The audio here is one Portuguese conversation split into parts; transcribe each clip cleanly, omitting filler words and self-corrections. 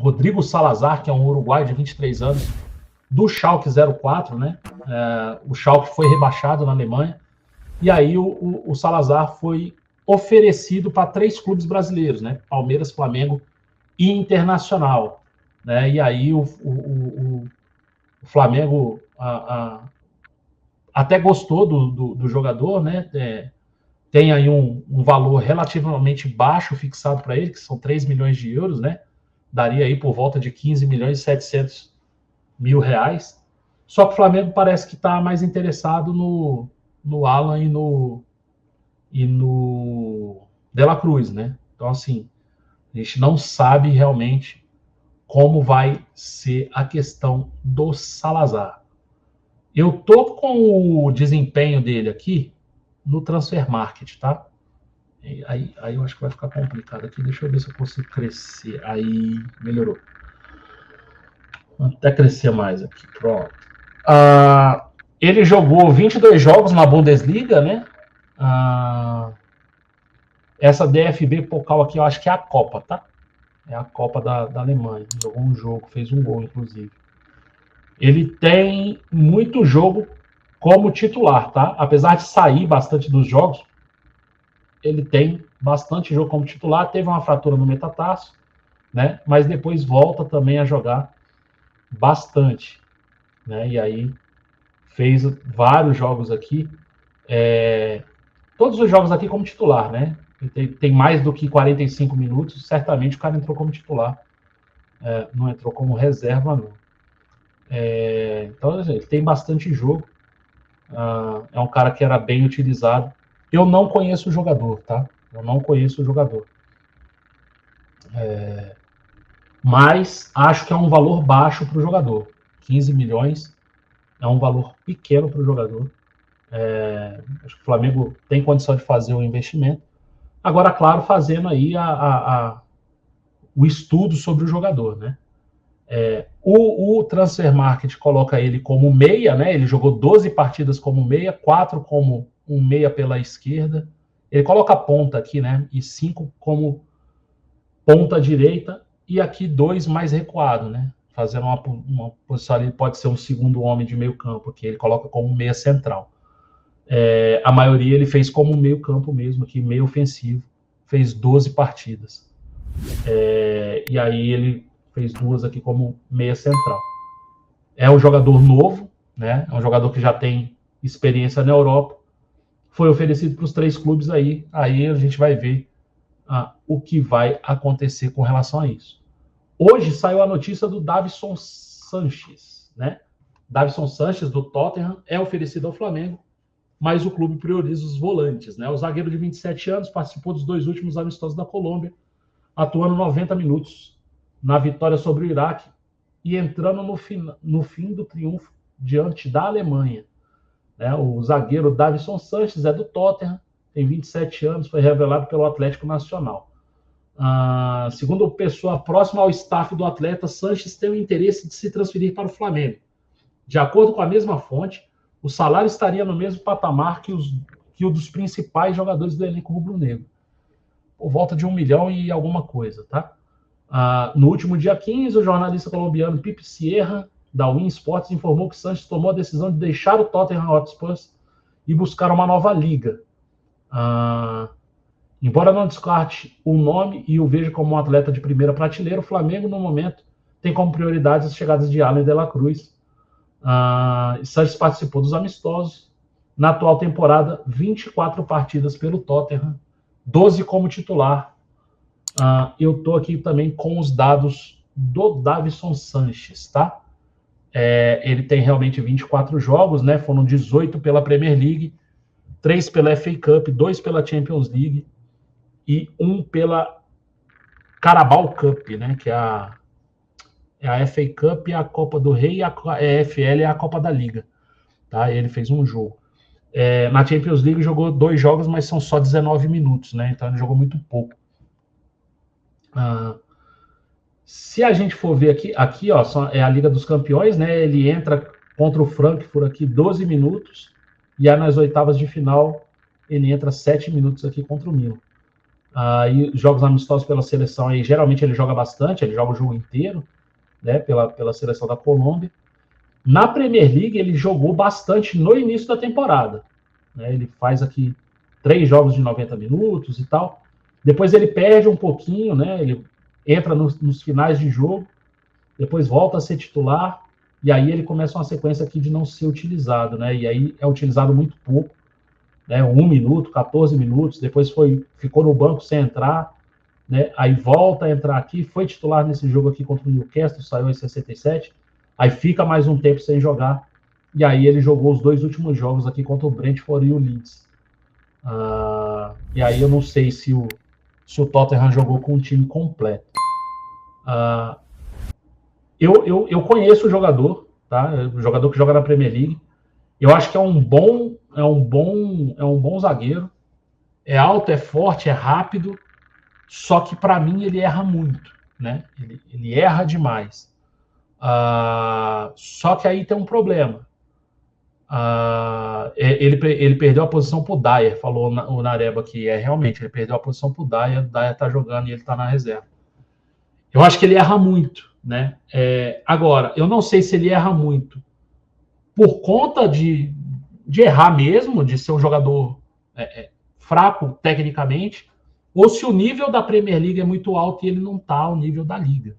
Rodrigo Salazar, que é um uruguaio de 23 anos, do Schalke 04, né? O Schalke foi rebaixado na Alemanha, e aí o Salazar foi oferecido para 3 clubes brasileiros, né? Palmeiras, Flamengo e Internacional, né? E aí o Flamengo até gostou do jogador, né? Tem aí um valor relativamente baixo fixado para ele, que são 3 milhões de euros, né? Daria aí por volta de 15 milhões e 700 mil reais. Só que o Flamengo parece que está mais interessado no Alan e no De La Cruz, né? Então, assim, a gente não sabe realmente como vai ser a questão do Salazar. Eu tô com o desempenho dele aqui no Transfer Market, tá? Aí eu acho que vai ficar complicado aqui. Deixa eu ver se eu consigo crescer. Aí, melhorou. Até crescer mais aqui. Pronto. Ele jogou 22 jogos na Bundesliga, né? Essa DFB Pokal aqui, eu acho que é a Copa, tá? É a Copa da Alemanha. Jogou um jogo, fez um gol, inclusive. Ele tem muito jogo como titular, tá? Apesar de sair bastante dos jogos, ele tem bastante jogo como titular. Teve uma fratura no metatarso, né? Mas depois volta também a jogar bastante, né? E aí fez vários jogos aqui, todos os jogos aqui como titular, né? Tem mais do que 45 minutos, certamente o cara entrou como titular, não entrou como reserva, não. Então, ele tem bastante jogo, é um cara que era bem utilizado. Eu não conheço o jogador, tá? Eu não conheço o jogador. Mas acho que é um valor baixo para o jogador. 15 milhões é um valor pequeno para o jogador. Acho que o Flamengo tem condição de fazer o investimento. Agora, claro, fazendo aí o estudo sobre o jogador, né? O Transfer Market coloca ele como meia, né? Ele jogou 12 partidas como meia, 4 como um meia pela esquerda. Ele coloca ponta aqui, né? E 5 como ponta direita, e aqui 2 mais recuado, né? Fazendo uma posição ali, pode ser um segundo homem de meio campo, que ele coloca como meia central. A maioria ele fez como meio campo mesmo, aqui meio ofensivo, fez 12 partidas. E aí ele fez 2 aqui como meia central. É um jogador novo, né? É um jogador que já tem experiência na Europa, foi oferecido para os 3 clubes aí a gente vai ver o que vai acontecer com relação a isso. Hoje saiu a notícia do Davinson Sanches, né? Davinson Sanches, do Tottenham, é oferecido ao Flamengo, mas o clube prioriza os volantes, né? O zagueiro de 27 anos participou dos 2 últimos amistosos da Colômbia, atuando 90 minutos na vitória sobre o Iraque e entrando no fim do triunfo diante da Alemanha. Né? O zagueiro Davinson Sanches é do Tottenham, tem 27 anos, foi revelado pelo Atlético Nacional. Segundo pessoa próxima ao staff do atleta, Sanches tem o interesse de se transferir para o Flamengo. De acordo com a mesma fonte, o salário estaria no mesmo patamar que o dos principais jogadores do elenco rubro-negro, por volta de 1 milhão e alguma coisa, tá? No último dia 15, o jornalista colombiano Pipe Sierra, da Win Sports, informou que Sanches tomou a decisão de deixar o Tottenham Hotspur e buscar uma nova liga. Embora não descarte o nome e o veja como um atleta de primeira prateleira, o Flamengo, no momento, tem como prioridade as chegadas de Alan e De La Cruz. Sanches participou dos amistosos. Na atual temporada, 24 partidas pelo Tottenham, 12 como titular. Eu estou aqui também com os dados do Davinson Sanches, tá? Ele tem realmente 24 jogos, né? Foram 18 pela Premier League, 3 pela FA Cup, 2 pela Champions League e 1 pela Carabao Cup, né? Que é a FA Cup, a Copa do Rei, a EFL é a Copa da Liga. Tá? Ele fez um jogo. Na Champions League jogou 2 jogos, mas são só 19 minutos, né? Então ele jogou muito pouco. Se a gente for ver aqui ó, é a Liga dos Campeões, né? Ele entra contra o Frankfurt aqui 12 minutos, e aí nas oitavas de final ele entra 7 minutos aqui contra o Milan. Aí, jogos amistosos pela seleção, aí, geralmente ele joga bastante, ele joga o jogo inteiro, né, pela seleção da Colômbia. Na Premier League, ele jogou bastante no início da temporada. Né, ele faz aqui 3 jogos de 90 minutos e tal. Depois ele perde um pouquinho, né, ele entra nos finais de jogo, depois volta a ser titular, e aí ele começa uma sequência aqui de não ser utilizado, né, e aí é utilizado muito pouco, né, 1 minuto, 14 minutos, depois ficou no banco sem entrar, né, aí volta a entrar aqui, foi titular nesse jogo aqui contra o Newcastle, saiu em 67, aí fica mais um tempo sem jogar, e aí ele jogou os 2 últimos jogos aqui contra o Brentford e o Leeds. E aí eu não sei se o Tottenham jogou com um time completo. Eu conheço o jogador, tá? O jogador que joga na Premier League. Eu acho que é um bom zagueiro. É alto, é forte, é rápido. Só que para mim ele erra muito, né? Ele erra demais. Só que aí tem um problema. Ele perdeu a posição pro Dyer, falou o Nareba aqui. Realmente, ele perdeu a posição pro Dyer. O Dyer tá jogando e ele tá na reserva. Eu acho que ele erra muito, né? Agora, eu não sei se ele erra muito por conta de errar mesmo, de ser um jogador fraco tecnicamente, ou se o nível da Premier League é muito alto e ele não está ao nível da Liga.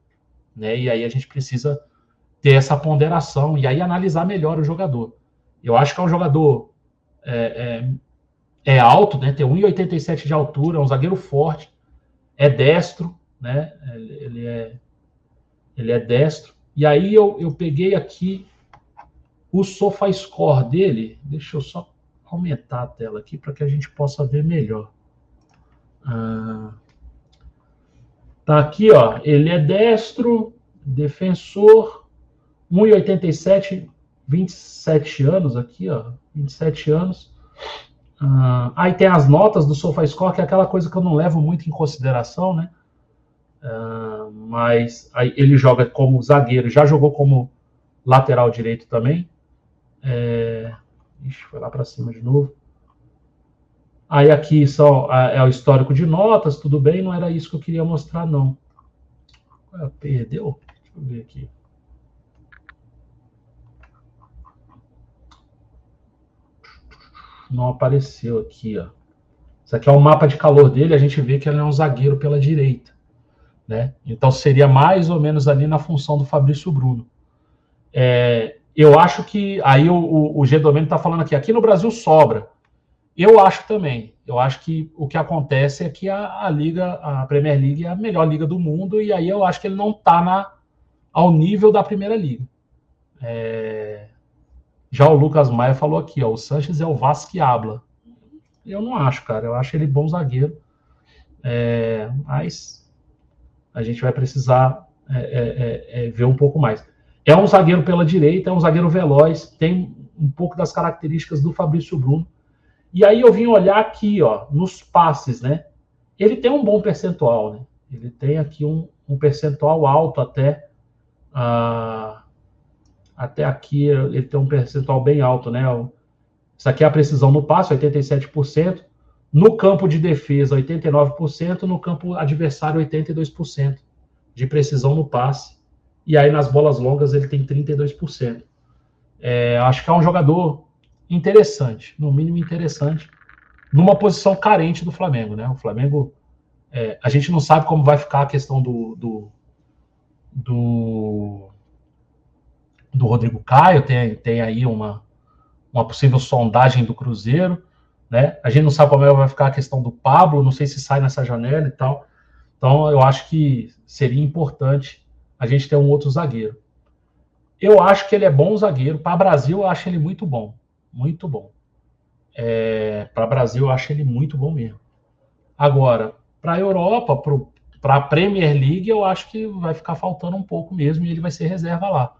Né? E aí a gente precisa ter essa ponderação e aí analisar melhor o jogador. Eu acho que é um jogador alto, né? Tem 1,87 de altura, é um zagueiro forte, é destro, né? Ele é destro. E aí eu peguei aqui o SofaScore dele. Deixa eu só aumentar a tela aqui para que a gente possa ver melhor. Tá aqui, ó. Ele é destro, defensor, 1,87, 27 anos aqui, ó. 27 anos. Aí tem as notas do SofaScore, que é aquela coisa que eu não levo muito em consideração, né? Mas aí ele joga como zagueiro, já jogou como lateral direito também. Ixi, foi lá para cima de novo. Aí aqui é o histórico de notas, tudo bem, não era isso que eu queria mostrar, não. Perdeu? Deixa eu ver aqui. Não apareceu aqui, ó. Isso aqui é o mapa de calor dele, a gente vê que ele é um zagueiro pela direita. Né? Então seria mais ou menos ali na função do Fabrício Bruno. Eu acho que aí o G Domênio está falando aqui no Brasil sobra. Eu acho também. Eu acho que o que acontece é que a Premier League é a melhor liga do mundo e aí eu acho que ele não está ao nível da Primeira Liga. Já o Lucas Maia falou aqui, ó, o Sanches é o Vasco que habla. Eu não acho, cara. Eu acho ele bom zagueiro. Mas a gente vai precisar ver um pouco mais. É um zagueiro pela direita, é um zagueiro veloz, tem um pouco das características do Fabrício Bruno. E aí eu vim olhar aqui, ó, nos passes, né? Ele tem um bom percentual, né? Ele tem aqui um percentual alto até aqui, ele tem um percentual bem alto, né? Isso aqui é a precisão no passe, 87%. No campo de defesa, 89%. No campo adversário, 82% de precisão no passe. E aí nas bolas longas ele tem 32%. Acho que é um jogador interessante, no mínimo interessante, numa posição carente do Flamengo, né? O Flamengo, a gente não sabe como vai ficar a questão do Rodrigo Caio, tem aí uma possível sondagem do Cruzeiro, né? A gente não sabe como vai ficar a questão do Pablo, não sei se sai nessa janela e tal. Então eu acho que seria importante a gente ter um outro zagueiro. Eu acho que ele é bom zagueiro. Para o Brasil, eu acho ele muito bom. Muito bom. Para o Brasil, eu acho ele muito bom mesmo. Agora, para a Europa, para a Premier League, eu acho que vai ficar faltando um pouco mesmo e ele vai ser reserva lá.